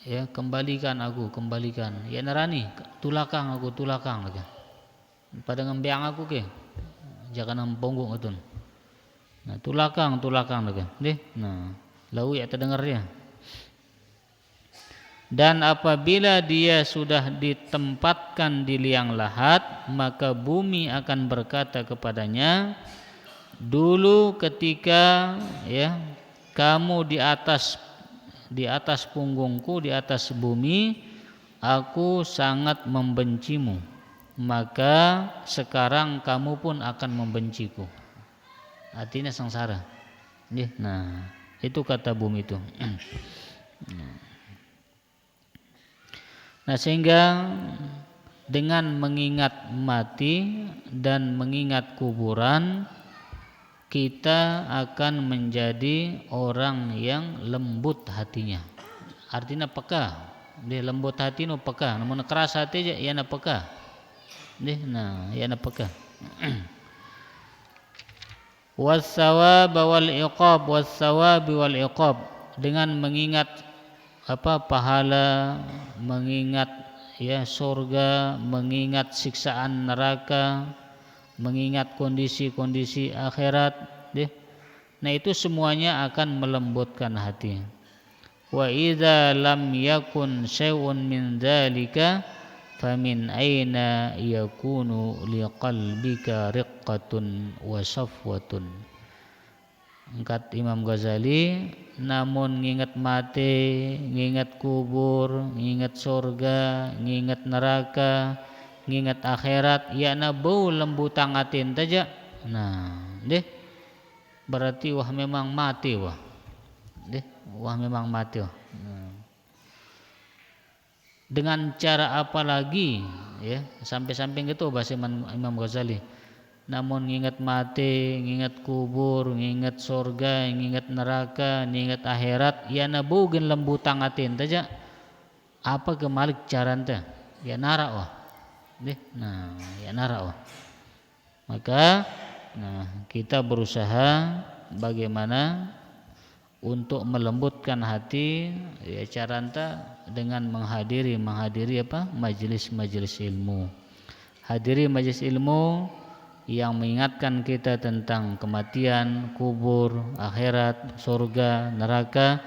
ya, kembalikan, ya narani tulakang lagi pada ngembiang aku ke jangan namponggung itu. Nah, tulakang lagi deh. Nah, lau ya terdengar dia. Dan apabila dia sudah ditempatkan di liang lahat, maka bumi akan berkata kepadanya, dulu ketika, ya, kamu di atas punggungku, di atas bumi, aku sangat membencimu, maka sekarang kamu pun akan membenciku. Artinya sengsara. Nah, itu kata bumi itu. Nah, sehingga dengan mengingat mati dan mengingat kuburan, kita akan menjadi orang yang lembut hatinya. Artinya peka. Dia lembut hati no peka. Namun keras hati aja ya na peka. Nah, ya na peka. Was-sawab wal iqab, was-sawab wal iqab, dengan mengingat pahala, mengingat, ya, surga, mengingat siksaan neraka, mengingat kondisi-kondisi akhirat, deh. Nah, itu semuanya akan melembutkan hati. Wa idza lam yakun syai'un min dzalika famin aina yakunu liqalbika riqqatun wa safwatun. Angkat Imam Ghazali, namun ngingat mati, ngingat kubur, ngingat surga, ngingat neraka, ngingat akhirat, ya na bau lembutang atin taja. Nah, deh, berarti wah memang mati wah. Wah memang mati wah. Nah. Dengan cara apa lagi, ya, sampai-sampai gitu bahasa Imam Ghazali. Namun ngingat mati, ngingat kubur, ngingat surga, ngingat neraka, ngingat akhirat, ya na bau gen lembutang atin taja. Apa kemalik caranta? Ya nara wah. Nah, ya nara wah. Maka, nah, kita berusaha bagaimana untuk melembutkan hati, ya, caranta dengan menghadiri majelis-majelis ilmu. Hadiri majelis ilmu yang mengingatkan kita tentang kematian, kubur, akhirat, surga, neraka.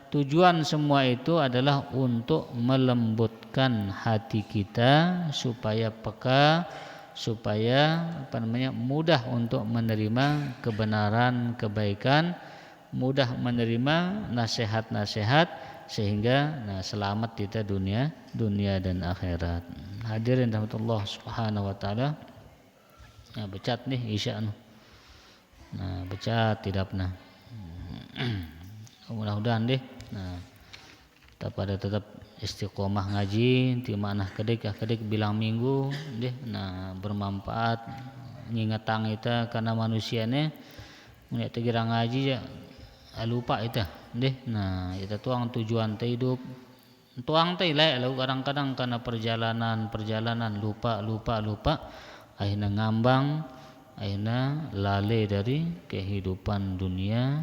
Tujuan semua itu adalah untuk melembutkan hati kita supaya peka, supaya mudah untuk menerima kebenaran, kebaikan, mudah menerima nasihat-nasihat, sehingga selamat kita dunia dan akhirat. Hadirin rahmatullah subhanahu wa ta'ala. Nah, becat nih isya anu. Nah, becat tidak pernah. Mudah-mudahan deh. Nah, kita pada tetap istiqomah ngaji, ti manah kedik bilang minggu deh. Nah, bermanfaat ngingat tang kita karena manusianya punya tegira ngaji ya lupa itu deh. Nah, kita tuang tujuan hidup. Tuang teh lalu kadang-kadang karena perjalanan lupa. Akhirnya ngambang, akhirnya lalai dari kehidupan dunia,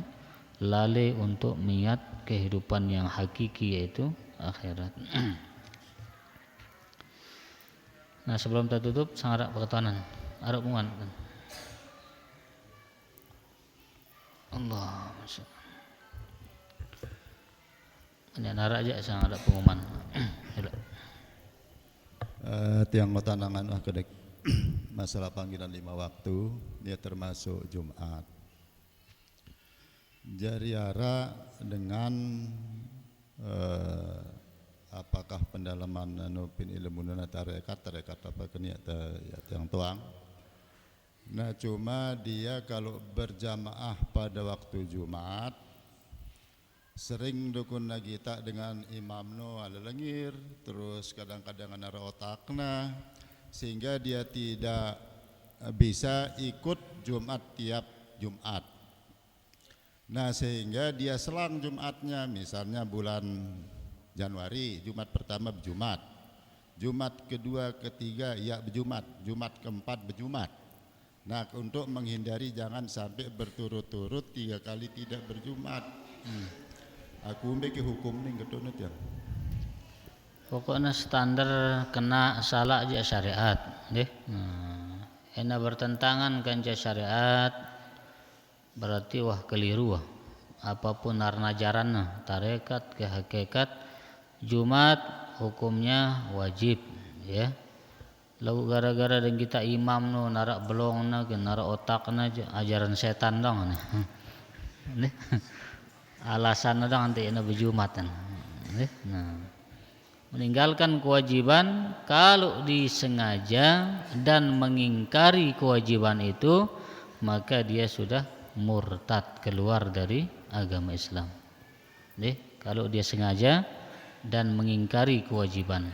lalai untuk mengingat kehidupan yang hakiki yaitu akhirat. Nah, sebelum kita tutup sangat perketahuan arep muan Allah masya ini narak aja sangat ada pengumuman. Tiang tanangan kedek masalah panggilan 5 waktu dia termasuk Jumat. Jariara dengan apakah pendalaman nupin ilmu nuna tarekat apa keniat yang tuang. Nah cuma dia kalau berjamaah pada waktu Jumat sering dukun lagi tak dengan imam no ala lengir, terus kadang-kadang nara otakna sehingga dia tidak bisa ikut Jumat tiap Jumat. Nah sehingga dia selang Jumatnya, misalnya bulan Januari Jumat pertama berjumat, Jumat kedua ketiga ya berjumat, Jumat keempat berjumat. Nah untuk menghindari jangan sampai berturut-turut 3 kali tidak berjumat. Aku mbeki hukum nih ketunut ya. Pokoknya standar kena salah aja syariat, deh. Enak bertentangan kan syariat, berarti wah keliru wah. Apapun narna jaranna, tarekat ke hakikat, Jumat hukumnya wajib, ya. Lalu gara-gara dan kita imam no narak belong na, narak otak na ajaran setan dong, nih. Alasan dong nanti ena berjumatan, nih. Nah, meninggalkan kewajiban kalau disengaja dan mengingkari kewajiban itu maka dia sudah murtad, keluar dari agama Islam. Kalau dia sengaja dan mengingkari kewajiban.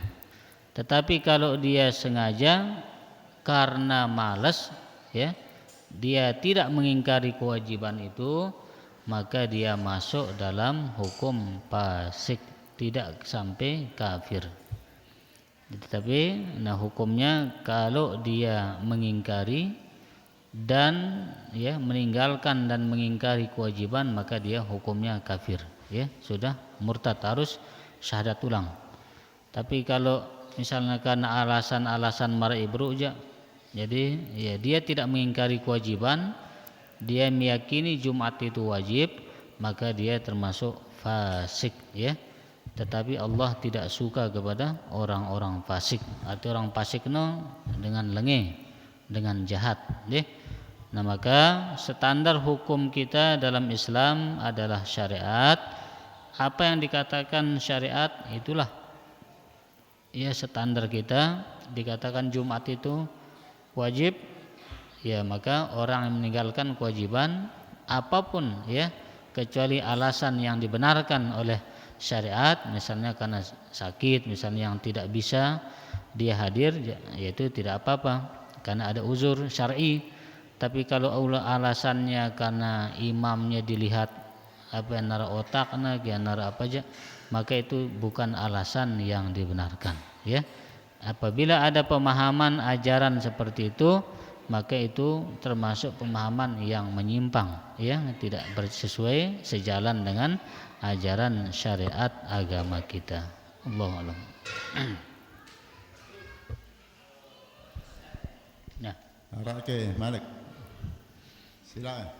Tetapi kalau dia sengaja karena malas, ya, dia tidak mengingkari kewajiban itu, maka dia masuk dalam hukum fasik, tidak sampai kafir. Tetapi nah hukumnya kalau dia mengingkari dan ya meninggalkan dan mengingkari kewajiban maka dia hukumnya kafir, ya, sudah murtad, harus syahadat ulang. Tapi kalau misalnya karena alasan-alasan marai beruja, jadi ya dia tidak mengingkari kewajiban, dia meyakini Jumat itu wajib, maka dia termasuk fasik, ya. Tetapi Allah tidak suka kepada orang-orang fasik. Arti orang fasik no dengan lengeh, dengan jahat, ya. Nah maka standar hukum kita dalam Islam adalah syariat. Apa yang dikatakan syariat itulah ya standar kita. Dikatakan Jumat itu wajib, ya maka orang yang meninggalkan kewajiban apapun, ya, kecuali alasan yang dibenarkan oleh syariat, misalnya karena sakit, misalnya yang tidak bisa dia hadir, yaitu tidak apa-apa karena ada uzur syar'i. Tapi kalau alasannya karena imamnya dilihat apa nara otakna, nara apa aja, maka itu bukan alasan yang dibenarkan, ya. Apabila ada pemahaman ajaran seperti itu, maka itu termasuk pemahaman yang menyimpang, ya, tidak sesuai sejalan dengan ajaran syariat agama kita. Allahu a'lam. Nah, Oke, Malik. Silakan.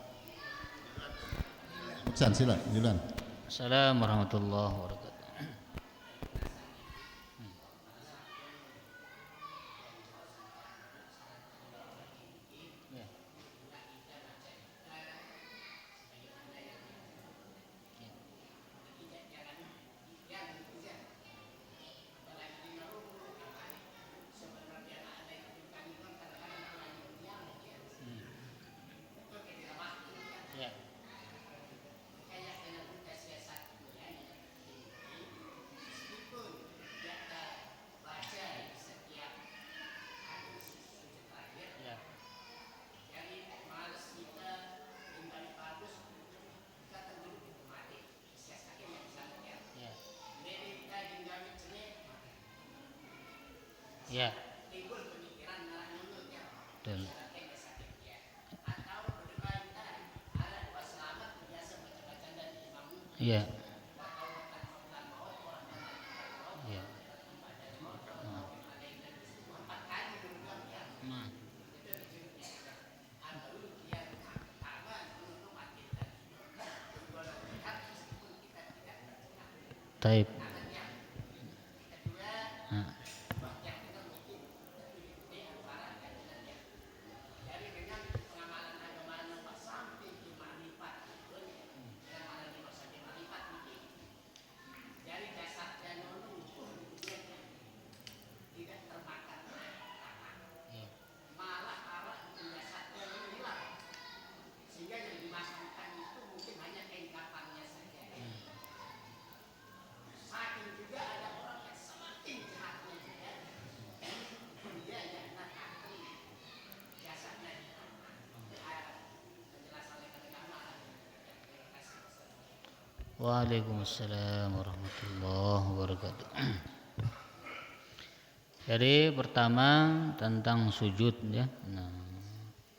Muksan silakan, Yulan. Assalamualaikum warahmatullahi wabarakatuh. Ya. Betul. Ya. Ya. Nah. Taib. Nah. Waalaikumsalam warahmatullahi wabarakatuh. Jadi pertama tentang sujud ya. Nah,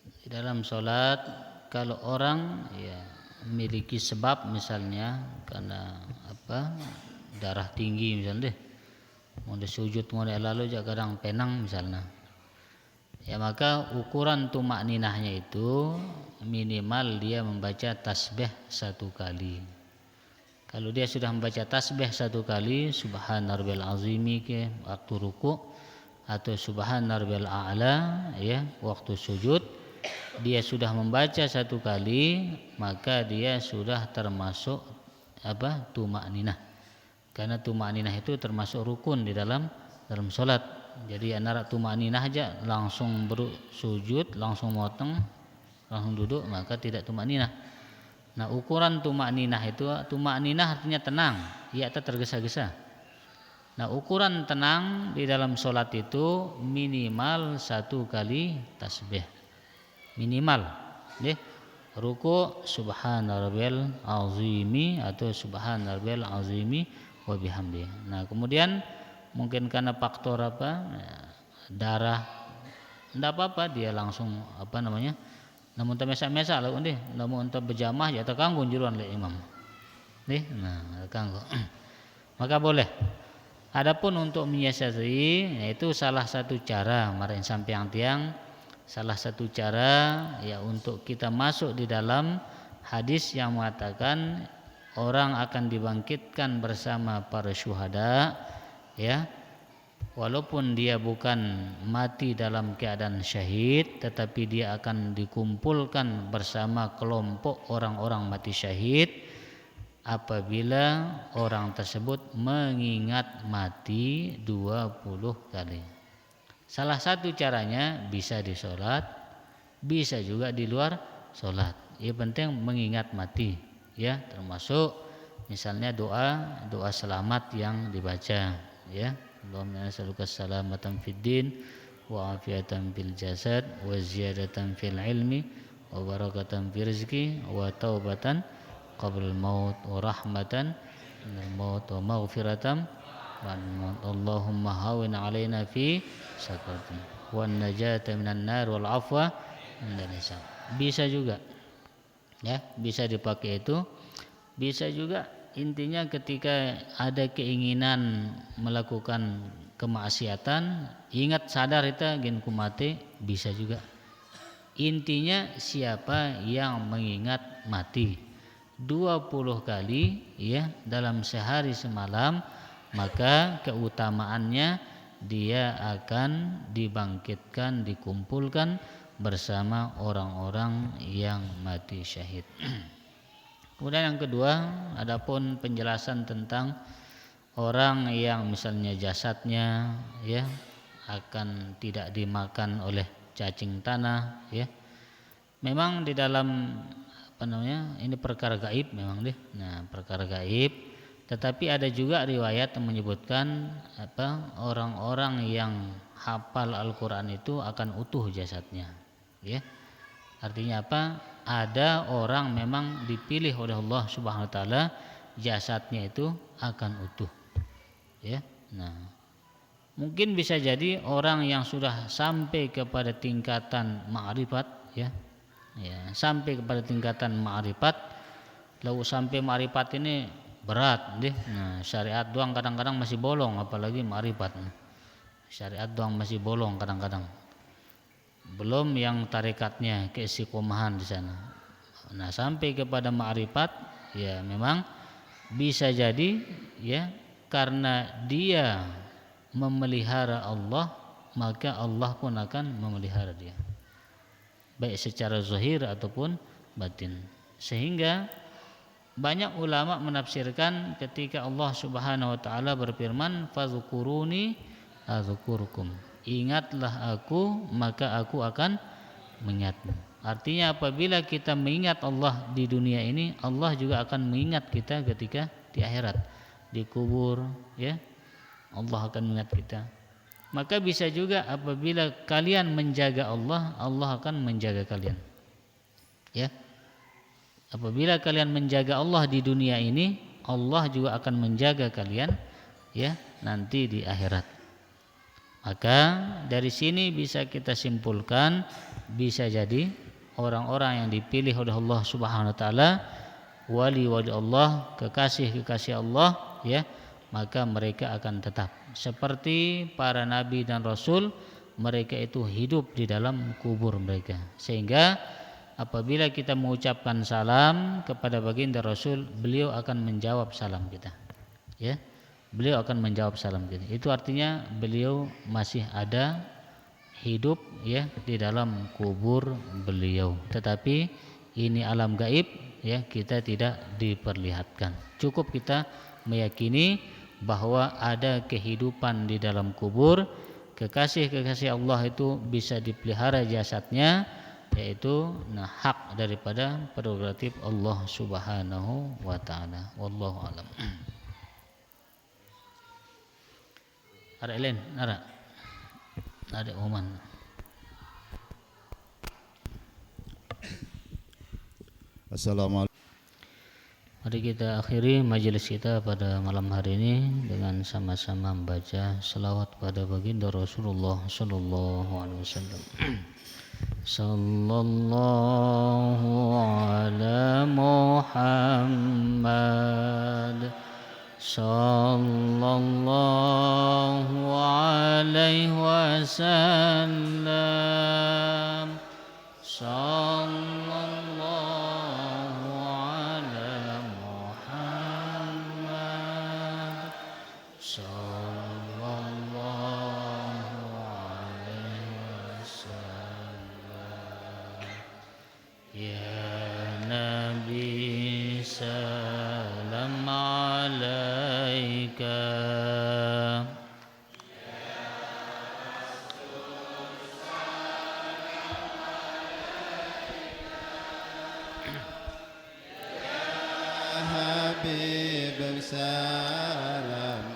di dalam sholat kalau orang ya memiliki sebab misalnya karena apa darah tinggi misalnya deh, mau sujud mau lalu aja kadang penang misalnya, ya maka ukuran tumak ninahnya itu minimal dia membaca tasbih 1 kali. Kalau dia sudah membaca tasbih 1 kali, subhana rabbiyal azimi ke waktu ruku atau subhana rabbiyal a'la ya waktu sujud, dia sudah membaca 1 kali, maka dia sudah termasuk apa? Tumak ninah. Karena tumak ninah itu termasuk rukun di dalam salat. Jadi antara tumak ninah aja langsung bersujud, langsung motong, langsung duduk, maka tidak tumak ninah. Nah, ukuran tumak ninah itu, tumak ninah artinya tenang, ia tak tergesa-gesa. Nah, ukuran tenang di dalam sholat itu minimal 1 kali tasbih, minimal. Ruku subhana rabbiyal azimi atau subhana rabbiyal azimi wa bihamdi. Nah, kemudian mungkin karena faktor apa darah, tidak apa-apa dia langsung apa namanya. Namun tak mesak-mesak lah undih, namun tak berjamaah ya terganggu juruan oleh imam. Nah, terganggu. Maka boleh. Adapun untuk menyiasati yaitu salah satu cara marahin sampai tiang, salah satu cara ya untuk kita masuk di dalam hadis yang mengatakan orang akan dibangkitkan bersama para syuhada ya. Walaupun dia bukan mati dalam keadaan syahid, tetapi dia akan dikumpulkan bersama kelompok orang-orang mati syahid apabila orang tersebut mengingat mati 20 kali. Salah satu caranya bisa di sholat, bisa juga di luar sholat. Yang penting mengingat mati, ya, termasuk misalnya doa selamat yang dibaca, ya. Allahumma nas'aluka salamatan fid din wa afiatan fil jasad wa ziyadatan fil ilmi wa barakatan fil rizqi wa taubatan qabla al-maut wa rahmatan minal maut wa maghfiratan Allahumma hawin alaina fi sakati wa najata minan nar wal afwa minal hisab. Bisa juga ya, bisa dipakai itu. Bisa juga intinya ketika ada keinginan melakukan kemaksiatan, ingat sadar itu gen kumate, bisa juga. Intinya siapa yang mengingat mati 20 kali ya dalam sehari semalam, maka keutamaannya dia akan dibangkitkan, dikumpulkan bersama orang-orang yang mati syahid. Kemudian yang kedua, adapun penjelasan tentang orang yang misalnya jasadnya ya akan tidak dimakan oleh cacing tanah ya. Memang di dalam apa namanya? Ini perkara gaib memang deh. Nah, perkara gaib, tetapi ada juga riwayat yang menyebutkan apa orang-orang yang hafal Al-Qur'an itu akan utuh jasadnya ya. Artinya apa? Ada orang memang dipilih oleh Allah Subhanahu wa taala jasadnya itu akan utuh. Ya. Nah, mungkin bisa jadi orang yang sudah sampai kepada tingkatan ma'rifat ya. Ya, sampai kepada tingkatan ma'rifat Lalu sampai ma'rifat ini berat deh. Nah, syariat doang kadang-kadang masih bolong, apalagi ma'rifat. Syariat doang masih bolong kadang-kadang. Belum yang tarikatnya, keistiqomahan di sana. Nah, sampai kepada ma'rifat ya memang bisa jadi ya karena dia memelihara Allah, maka Allah pun akan memelihara dia, baik secara zahir ataupun batin. Sehingga banyak ulama menafsirkan ketika Allah Subhanahu wa taala berfirman, fadzukuruni adzkurukum, ingatlah aku maka aku akan mengingatmu. Artinya apabila kita mengingat Allah di dunia ini, Allah juga akan mengingat kita ketika di akhirat, di kubur ya. Allah akan mengingat kita. Maka bisa juga apabila kalian menjaga Allah, Allah akan menjaga kalian. Ya. Apabila kalian menjaga Allah di dunia ini, Allah juga akan menjaga kalian ya nanti di akhirat. Maka dari sini bisa kita simpulkan, bisa jadi orang-orang yang dipilih oleh Allah Subhanahu wa taala, wali-wali Allah, kekasih-kekasih Allah ya, maka mereka akan tetap seperti para nabi dan rasul, mereka itu hidup di dalam kubur mereka. Sehingga apabila kita mengucapkan salam kepada baginda Rasul, beliau akan menjawab salam kita. Ya. Beliau akan menjawab salam kita. Itu artinya beliau masih ada hidup ya di dalam kubur beliau. Tetapi ini alam gaib ya, kita tidak diperlihatkan. Cukup kita meyakini bahwa ada kehidupan di dalam kubur. Kekasih-kekasih Allah itu bisa dipelihara jasadnya, yaitu hak daripada prerogatif Allah Subhanahu wa taala. Wallahu alam. Ada lain, ada Oman. Assalamualaikum. Mari kita akhiri majelis kita pada malam hari ini dengan sama-sama membaca selawat pada baginda Rasulullah sallallahu alaihi wasallam. Sallallahu ala Muhammad, sallallahu alaihi wasallam, sallallahu ala Muhammad, sallallahu alaihi wasallam. Ya Nabi salam alaika, Habib salam